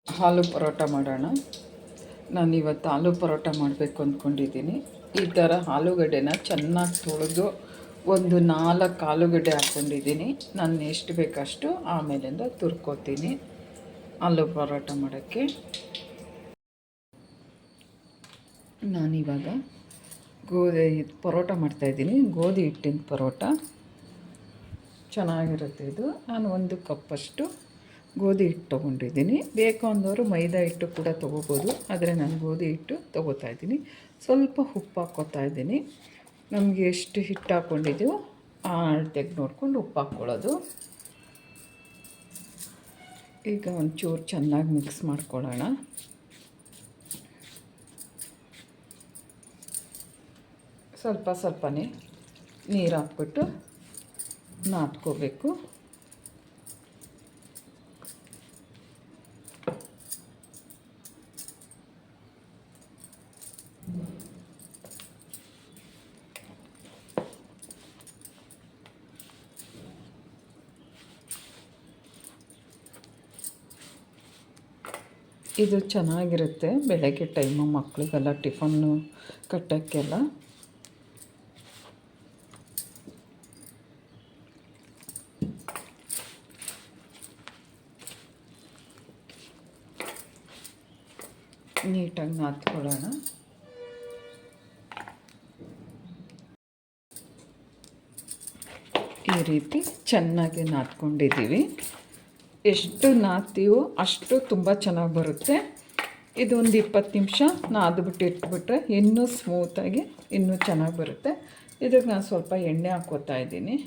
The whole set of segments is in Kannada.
ಆಲೂ ಪರೋಟ ಮಾಡೋಣ. ನಾನಿವತ್ತು ಆಲೂ ಪರೋಟ ಮಾಡಬೇಕು ಅಂದ್ಕೊಂಡಿದ್ದೀನಿ. ಈ ಥರ ಆಲೂಗಡ್ಡೆನ ಚೆನ್ನಾಗಿ ತೊಳೆದು ಒಂದು 4 ಆಲೂಗಡ್ಡೆ ಹಾಕ್ಕೊಂಡಿದ್ದೀನಿ. ನಾನು ಎಷ್ಟು ಬೇಕಷ್ಟು ಆಮೇಲಿಂದ ತುರ್ಕೋತೀನಿ ಆಲೂ ಪರೋಟ ಮಾಡೋಕ್ಕೆ. ನಾನಿವಾಗ ಗೋಧಿ ಪರೋಟ ಮಾಡ್ತಾಯಿದ್ದೀನಿ. ಗೋಧಿ ಹಿಟ್ಟಿನ ಪರೋಟ ಚೆನ್ನಾಗಿರುತ್ತೆ ಇದು. ನಾನು 1 ಕಪ್ಪಷ್ಟು ಗೋಧಿ ಹಿಟ್ಟು ತೊಗೊಂಡಿದ್ದೀನಿ. ಬೇಕು ಅಂದವರು ಮೈದಾ ಹಿಟ್ಟು ಕೂಡ ತೊಗೋಬೋದು, ಆದರೆ ನಾನು ಗೋಧಿ ಹಿಟ್ಟು ತೊಗೋತಾಯಿದ್ದೀನಿ. ಸ್ವಲ್ಪ ಉಪ್ಪು ಹಾಕ್ಕೋತಾ ಇದ್ದೀನಿ. ನಮಗೆ ಎಷ್ಟು ಹಿಟ್ಟು ಹಾಕ್ಕೊಂಡಿದ್ದೀವೋ ಆ ಅಳತೆಗೆ ನೋಡ್ಕೊಂಡು ಉಪ್ಪು ಹಾಕ್ಕೊಳ್ಳೋದು. ಈಗ ಒಂಚೂರು ಚೆನ್ನಾಗಿ ಮಿಕ್ಸ್ ಮಾಡ್ಕೊಳ್ಳೋಣ. ಸ್ವಲ್ಪನೇ ನೀರು ಹಾಕ್ಬಿಟ್ಟು ನಾದ್ಕೋಬೇಕು. ಇದು ಚೆನ್ನಾಗಿರುತ್ತೆ ಬೆಳಗ್ಗೆ ಟೈಮು ಮಕ್ಕಳಿಗೆಲ್ಲ ಟಿಫನ್ನು ಕಟ್ಟೋಕ್ಕೆಲ್ಲ. ನೀಟಾಗಿ ನಾದ್ಕೊಳ್ಳೋಣ. ಈ ರೀತಿ ಚೆನ್ನಾಗಿ ನಾದ್ಕೊಂಡಿದ್ದೀವಿ. ಎಷ್ಟು ನಾದ್ತೀವೋ ಅಷ್ಟು ತುಂಬ ಚೆನ್ನಾಗಿ ಬರುತ್ತೆ. ಇದೊಂದು 20 ನಿಮಿಷ ನಾದ್ಬಿಟ್ಟು ಇಟ್ಬಿಟ್ರೆ ಇನ್ನೂ ಸ್ಮೂತಾಗಿ ಇನ್ನೂ ಚೆನ್ನಾಗಿ ಬರುತ್ತೆ. ಇದಕ್ಕೆ ನಾನು ಸ್ವಲ್ಪ ಎಣ್ಣೆ ಹಾಕ್ಕೋತಾ ಇದ್ದೀನಿ.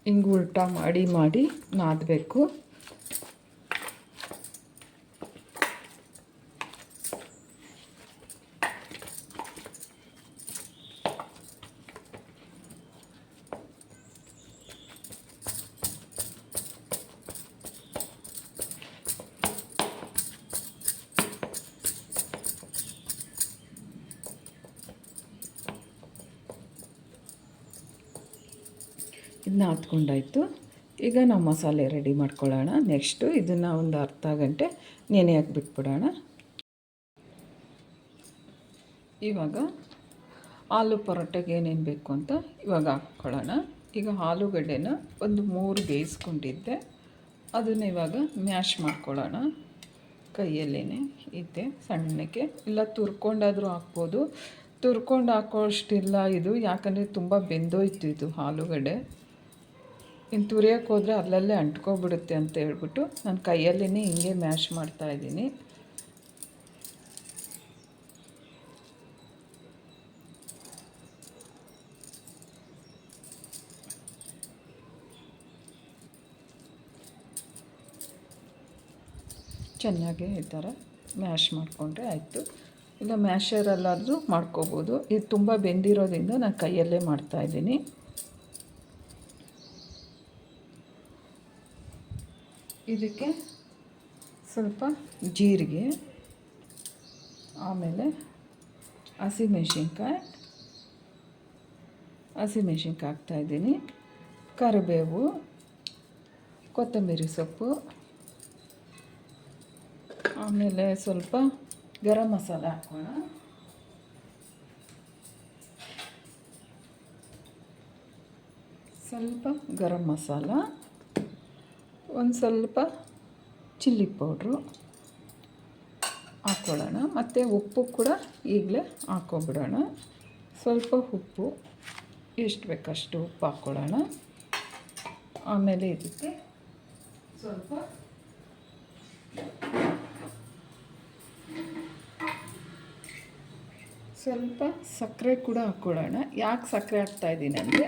ಹಿಂಗೆ ಉಲ್ಟಾ ಮಾಡಿ ನಾದಬೇಕು. ಇದನ್ನ ಹಾಕ್ಕೊಂಡಾಯಿತು. ಈಗ ನಾವು ಮಸಾಲೆ ರೆಡಿ ಮಾಡ್ಕೊಳ್ಳೋಣ. ನೆಕ್ಸ್ಟು ಇದನ್ನು ಒಂದು ಅರ್ಧ ಗಂಟೆ ನೆನೆಯೋಕೆ ಬಿಟ್ಬಿಡೋಣ. ಇವಾಗ ಆಲೂ ಪರೋಟೆಗೆ ಏನೇನು ಬೇಕು ಅಂತ ಇವಾಗ ಹಾಕ್ಕೊಳ್ಳೋಣ. ಈಗ ಆಲೂಗಡ್ಡೆನ ಒಂದು 3 ಬೇಯಿಸ್ಕೊಂಡಿದ್ದೆ, ಅದನ್ನು ಇವಾಗ ಮ್ಯಾಶ್ ಮಾಡ್ಕೊಳ್ಳೋಣ. ಕೈಯಲ್ಲೇ ಇದೆ ಸಣ್ಣಕ್ಕೆ, ಇಲ್ಲ ತುರ್ಕೊಂಡಾದರೂ ಹಾಕ್ಬೋದು. ತುರ್ಕೊಂಡು ಹಾಕೋಷ್ಟಿಲ್ಲ ಇದು, ಯಾಕಂದರೆ ತುಂಬ ಬೆಂದೋಯ್ತು ಇದು ಆಲೂಗಡ್ಡೆ. ಇನ್ನು ತುರಿಯೋಕ್ಕೆ ಹೋದರೆ ಅಲ್ಲಲ್ಲೇ ಅಂಟ್ಕೊಬಿಡುತ್ತೆ ಅಂತ ಹೇಳ್ಬಿಟ್ಟು ನಾನು ಕೈಯಲ್ಲೇ ಹಿಂಗೆ ಮ್ಯಾಶ್ ಮಾಡ್ತಾಯಿದ್ದೀನಿ. ಚೆನ್ನಾಗಿ ಈ ಥರ ಮ್ಯಾಶ್ ಮಾಡಿಕೊಂಡ್ರೆ ಆಯಿತು. ಇಲ್ಲ ಮ್ಯಾಶರಲ್ಲಾದರೂ ಮಾಡ್ಕೋಬೋದು. ಇದು ತುಂಬ ಬೆಂದಿರೋದ್ರಿಂದ ನಾನು ಕೈಯಲ್ಲೇ ಮಾಡ್ತಾಯಿದ್ದೀನಿ. ಇದಕ್ಕೆ ಸ್ವಲ್ಪ ಜೀರಿಗೆ, ಆಮೇಲೆ ಹಸಿಮೆಣ್ಸಿನ್ಕಾಯಿ ಹಾಕ್ತಾಯಿದ್ದೀನಿ. ಕರಿಬೇವು, ಕೊತ್ತಂಬರಿ ಸೊಪ್ಪು, ಆಮೇಲೆ ಸ್ವಲ್ಪ ಗರಂ ಮಸಾಲ ಹಾಕೋಣ. ಸ್ವಲ್ಪ ಗರಂ ಮಸಾಲ, ಒಂದು ಸ್ವಲ್ಪ ಚಿಲ್ಲಿ ಪೌಡ್ರು ಹಾಕ್ಕೊಳ್ಳೋಣ. ಮತ್ತು ಉಪ್ಪು ಕೂಡ ಈಗಲೇ ಹಾಕ್ಕೊಬಿಡೋಣ. ಸ್ವಲ್ಪ ಉಪ್ಪು, ಎಷ್ಟು ಬೇಕಷ್ಟು ಉಪ್ಪು ಹಾಕ್ಕೊಳ್ಳೋಣ. ಆಮೇಲೆ ಇದಕ್ಕೆ ಸ್ವಲ್ಪ ಸಕ್ಕರೆ ಕೂಡ ಹಾಕ್ಕೊಳ್ಳೋಣ. ಯಾಕೆ ಸಕ್ಕರೆ ಹಾಕ್ತಾಯಿದ್ದೀನಿ ಅಂದರೆ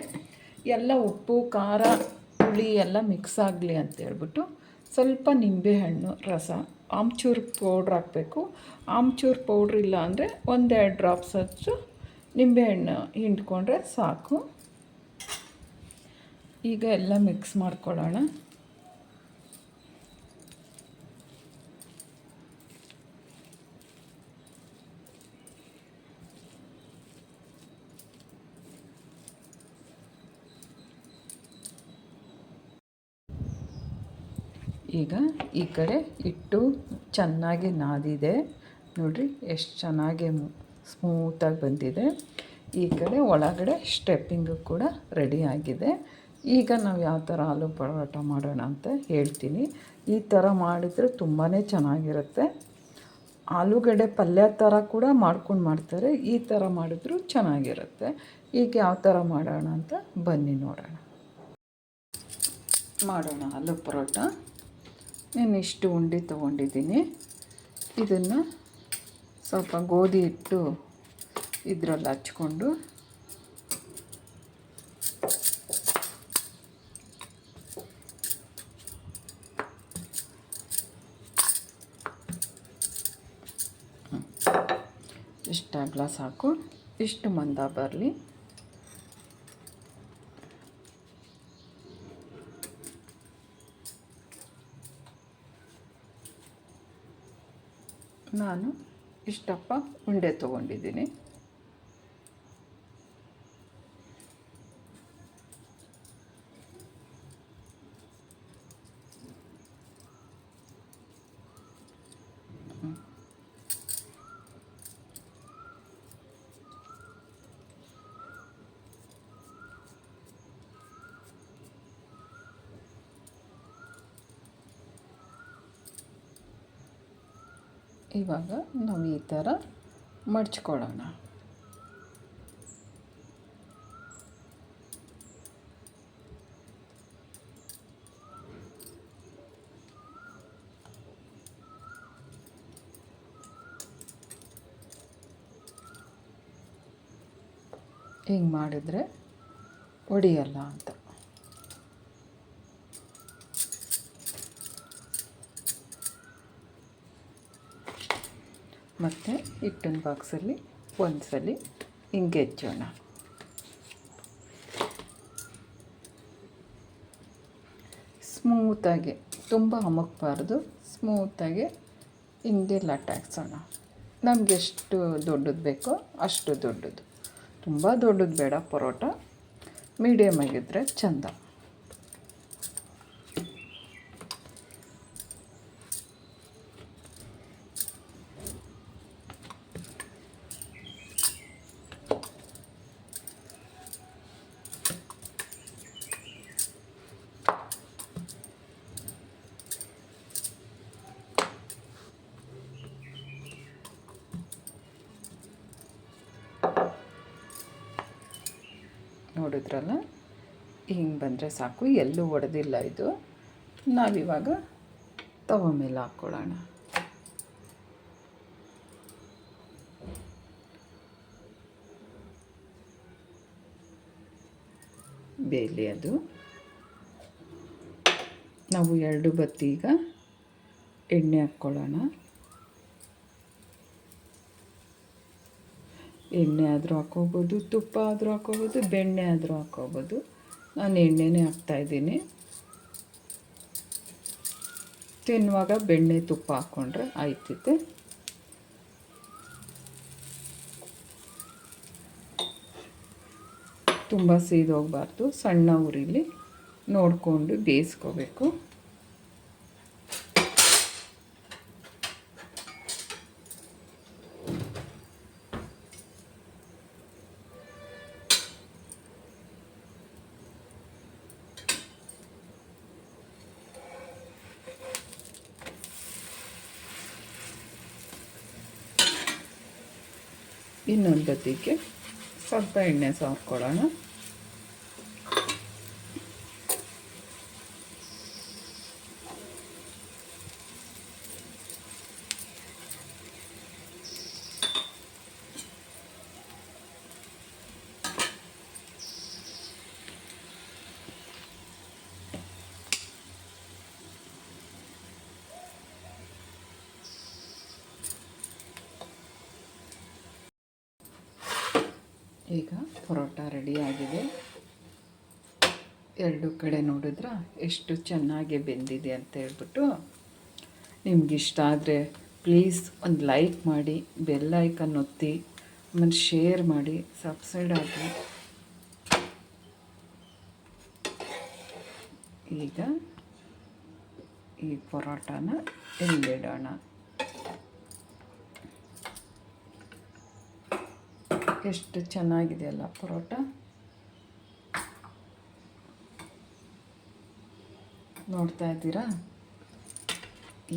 ಎಲ್ಲ ಉಪ್ಪು ಖಾರ ಹುಳಿ ಎಲ್ಲ ಮಿಕ್ಸ್ ಆಗಲಿ ಅಂತೇಳ್ಬಿಟ್ಟು. ಸ್ವಲ್ಪ ನಿಂಬೆಹಣ್ಣು ರಸ, ಆಮ್ಚೂರು ಪೌಡ್ರ್ ಹಾಕಬೇಕು. ಆಮ್ಚೂರು ಪೌಡ್ರ್ ಇಲ್ಲ ಅಂದರೆ 1-2 ಡ್ರಾಪ್ಸ್ ಅಷ್ಟು ನಿಂಬೆಹಣ್ಣು ಹಿಂಡ್ಕೊಂಡ್ರೆ ಸಾಕು. ಈಗ ಎಲ್ಲ ಮಿಕ್ಸ್ ಮಾಡ್ಕೊಳ್ಳೋಣ. ಈಗ ಈ ಕಡೆ ಇಟ್ಟು ಚೆನ್ನಾಗಿ ನಾದಿದೆ ನೋಡಿರಿ, ಎಷ್ಟು ಚೆನ್ನಾಗಿ ಸ್ಮೂತಾಗಿ ಬಂದಿದೆ. ಈ ಕಡೆ ಒಳಗಡೆ ಸ್ಟೆಪ್ಪಿಂಗು ಕೂಡ ರೆಡಿ ಆಗಿದೆ. ಈಗ ನಾವು ಯಾವ ಥರ ಆಲೂ ಪರೋಟ ಮಾಡೋಣ ಅಂತ ಹೇಳ್ತೀನಿ. ಈ ಥರ ಮಾಡಿದರೆ ತುಂಬಾ ಚೆನ್ನಾಗಿರುತ್ತೆ. ಆಲೂಗಡ್ಡೆ ಪಲ್ಯ ಥರ ಕೂಡ ಮಾಡ್ತಾರೆ, ಈ ಥರ ಮಾಡಿದ್ರೂ ಚೆನ್ನಾಗಿರುತ್ತೆ. ಈಗ ಯಾವ ಥರ ಮಾಡೋಣ ಅಂತ ಬನ್ನಿ ನೋಡೋಣ. ಆಲೂ ಪರೋಟ. ನಾನು ಇಷ್ಟು ಉಂಡೆ ತೊಗೊಂಡಿದ್ದೀನಿ. ಇದನ್ನು ಸ್ವಲ್ಪ ಗೋಧಿ ಹಿಟ್ಟು ಇದರಲ್ಲಿ ಹಚ್ಕೊಂಡು ಇಷ್ಟು ಅಗಲ ಸಾಕು, ಇಷ್ಟು ಮಂದ ಬರಲಿ. ನಾನು ಇಷ್ಟಪ್ಪ ಉಂಡೆ ತೊಗೊಂಡಿದ್ದೀನಿ. ಇವಾಗ ನಾವು ಈ ಥರ ಮಡ್ಚ್ಕೊಳ್ಳೋಣ. ಹಿಂಗೆ ಮಾಡಿದರೆ ಒಡೆಯಲ್ಲ ಅಂತ. ಮತ್ತು ಹಿಟ್ಟಿನ ಬಾಕ್ಸಲ್ಲಿ ಒಂದು ಸಲ ಹಿಂಗೆ ಹೆಚ್ಚೋಣ. ಸ್ಮೂತಾಗಿ, ತುಂಬ ಅಮುಕ್ಬಾರ್ದು, ಸ್ಮೂತಾಗಿ ಹಿಂಗೆ ಲಟ್ಟಾಕ್ಸೋಣ. ನಮ್ಗೆ ಎಷ್ಟು ದೊಡ್ಡದು ಬೇಕೋ ಅಷ್ಟು ದೊಡ್ಡದು, ತುಂಬ ದೊಡ್ಡದು ಬೇಡ. ಪರೋಟ ಮೀಡಿಯಮ್ ಆಗಿದ್ದರೆ ಚೆಂದ. ನೋಡಿದ್ರಲ್ಲ, ಹಿಂಗೆ ಬಂದರೆ ಸಾಕು, ಎಲ್ಲೂ ಒಡೆದಿಲ್ಲ ಇದು. ನಾವಿವಾಗ ತವ ಮೇಲೆ ಹಾಕ್ಕೊಳ್ಳೋಣ. ಬೇಲಿ ಅದು. ನಾವು 2 ಬತ್ತಿ ಈಗ ಎಣ್ಣೆ ಹಾಕ್ಕೊಳ್ಳೋಣ. ಎಣ್ಣೆ ಆದರೂ ಹಾಕ್ಕೋಬೋದು, ತುಪ್ಪ ಆದರೂ ಹಾಕ್ಕೋಬೋದು, ಬೆಣ್ಣೆ ಆದರೂ ಹಾಕ್ಕೋಬೋದು. ನಾನು ಎಣ್ಣೆನೇ ಹಾಕ್ತಾಯಿದ್ದೀನಿ. ತಿನ್ನುವಾಗ ಬೆಣ್ಣೆ ತುಪ್ಪ ಹಾಕ್ಕೊಂಡ್ರೆ ಆಯ್ತೈತೆ. ತುಂಬ ಸೀದೋಗಬಾರ್ದು, ಸಣ್ಣ ಉರಿಲಿ ನೋಡಿಕೊಂಡು ಬೇಯಿಸ್ಕೋಬೇಕು. ಇನ್ನೊಂದು ಬದಿಗೆ ಸ್ವಲ್ಪ ಎಣ್ಣೆ ಹಾಕ್ಕೊಳ್ಳೋಣ. ಈಗ ಪರೋಟ ರೆಡಿಯಾಗಿದೆ. 2 ಕಡೆ ನೋಡಿದ್ರೆ ಎಷ್ಟು ಚೆನ್ನಾಗಿ ಬೆಂದಿದೆ ಅಂತ ಹೇಳ್ಬಿಟ್ಟು. ನಿಮಗಿಷ್ಟ ಆದರೆ ಪ್ಲೀಸ್ ಒಂದು ಲೈಕ್ ಮಾಡಿ, ಬೆಲ್ ಐಕನ್ ಒತ್ತಿ, ಆಮೇಲೆ ಶೇರ್ ಮಾಡಿ, ಸಬ್ಸ್ಕ್ರೈಬ್ ಆಗಿ. ಈಗ ಈ ಪರೋಟಾನ ಇಲ್ಲಿಡೋಣ. ಎಷ್ಟು ಚೆನ್ನಾಗಿದೆ ಅಲ್ಲ ಪರೋಟ. ನೋಡ್ತಾ ಇದ್ದೀರಾ?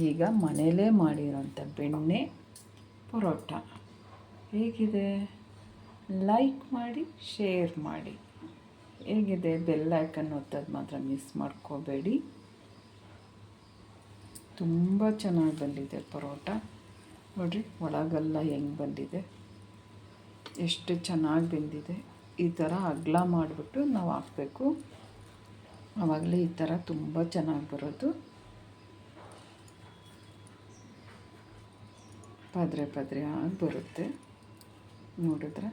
ಈಗ ಮನೆಯಲ್ಲೇ ಮಾಡಿರೋಂಥ ಬೆಣ್ಣೆ ಪರೋಟ ಹೇಗಿದೆ? ಲೈಕ್ ಮಾಡಿ, ಶೇರ್ ಮಾಡಿ. ಹೇಗಿದೆ? ಬೆಲ್ ಐಕನ್ ಒತ್ತೋದು ಮಾತ್ರ ಮಿಸ್ ಮಾಡ್ಕೋಬೇಡಿ. ತುಂಬ ಚೆನ್ನಾಗಿ ಬಂದಿದೆ ಪರೋಟ. ನೋಡಿರಿ ಒಳಗೆಲ್ಲ ಹೆಂಗೆ ಬಂದಿದೆ, ಎಷ್ಟು ಚೆನ್ನಾಗಿ ಬೆಂದಿದೆ. ಈ ಥರ ಅಗಲ ಮಾಡಿಬಿಟ್ಟು ನಾವು ಹಾಕಬೇಕು. ಆವಾಗಲೇ ಈ ಥರ ತುಂಬ ಚೆನ್ನಾಗಿ ಬರೋದು. ಪದ್ರೆ ಪದ್ರೆ ಆಗಿ ಬರುತ್ತೆ. ನೋಡಿದ್ರೆ